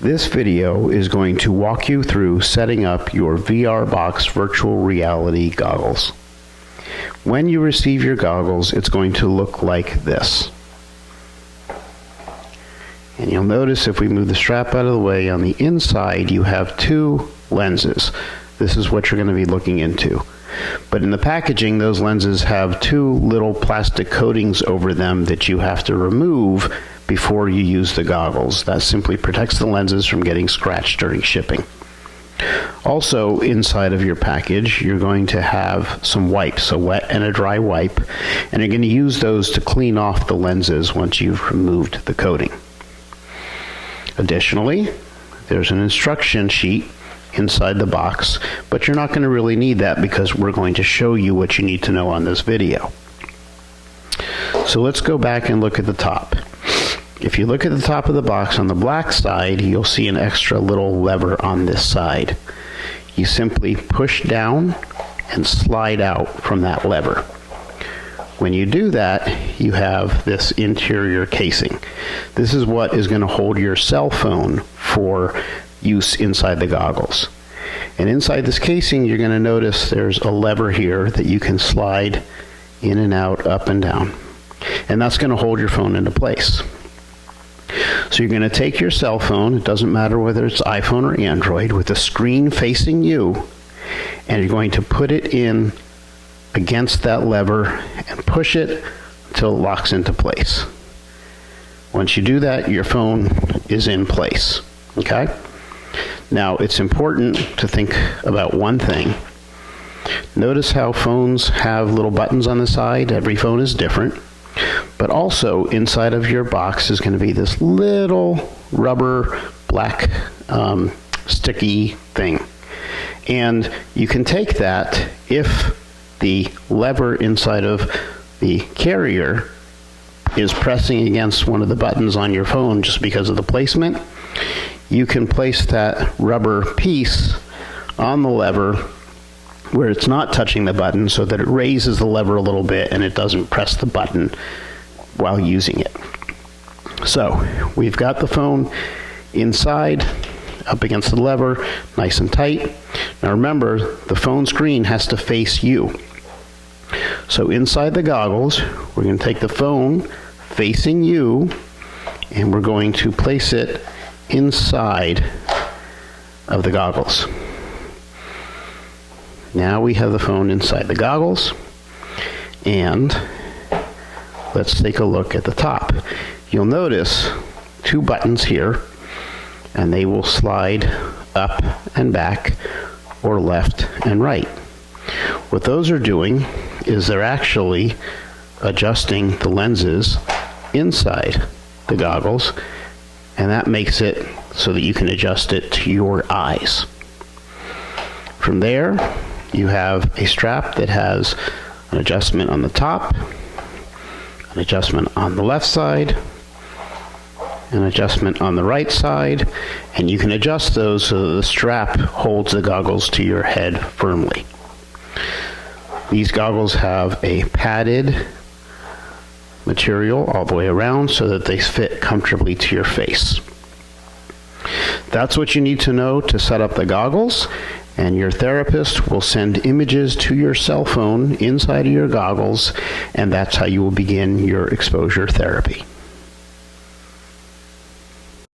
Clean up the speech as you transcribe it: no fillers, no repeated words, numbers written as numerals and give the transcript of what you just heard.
This video is going to walk you through setting up your VRBox virtual reality goggles. When you receive your goggles, it's going to look like this. And you'll notice if we move the strap out of the way, on the inside you have two lenses. This is what you're going to be looking into. But in the packaging, those lenses have two little plastic coatings over them that you have to remove before you use the goggles. That simply protects the lenses from getting scratched during shipping. Also, inside of your package, you're going to have some wipes, a wet and a dry wipe, and you're going to use those to clean off the lenses once you've removed the coating. Additionally, there's an instruction sheet inside the box, but you're not going to really need that because we're going to show you what you need to know on this video. So let's go back and look at the top. If you look at the top of the box on the black side, you'll see an extra little lever on this side. You simply push down and slide out from that lever. When you do that, you have this interior casing. This is what is going to hold your cell phone for use inside the goggles. And inside this casing, you're going to notice there's a lever here that you can slide in and out, up and down. And that's going to hold your phone into place. So you're going to take your cell phone, it doesn't matter whether it's iPhone or Android, with the screen facing you, and you're going to put it in against that lever and push it until it locks into place. Once you do that, your phone is in place. Okay? Now, it's important to think about one thing. Notice how phones have little buttons on the side. Every phone is different. But also, inside of your box is going to be this little rubber black sticky thing. And you can take that if the lever inside of the carrier is pressing against one of the buttons on your phone just because of the placement. You can place that rubber piece on the lever where it's not touching the button so that it raises the lever a little bit and it doesn't press the button while using it. So we've got the phone inside, up against the lever, nice and tight. Now remember, the phone screen has to face you. So inside the goggles, we're going to take the phone facing you and we're going to place it inside of the goggles. Now we have the phone inside the goggles, and let's take a look at the top. You'll notice two buttons here, and they will slide up and back or left and right. What those are doing is they're actually adjusting the lenses inside the goggles, and that makes it so that you can adjust it to your eyes. From there, you have a strap that has an adjustment on the top, an adjustment on the left side, an adjustment on the right side, and you can adjust those so that the strap holds the goggles to your head firmly. These goggles have a padded material all the way around so that they fit comfortably to your face. That's what you need to know to set up the goggles, and your therapist will send images to your cell phone inside of your goggles, and that's how you will begin your exposure therapy.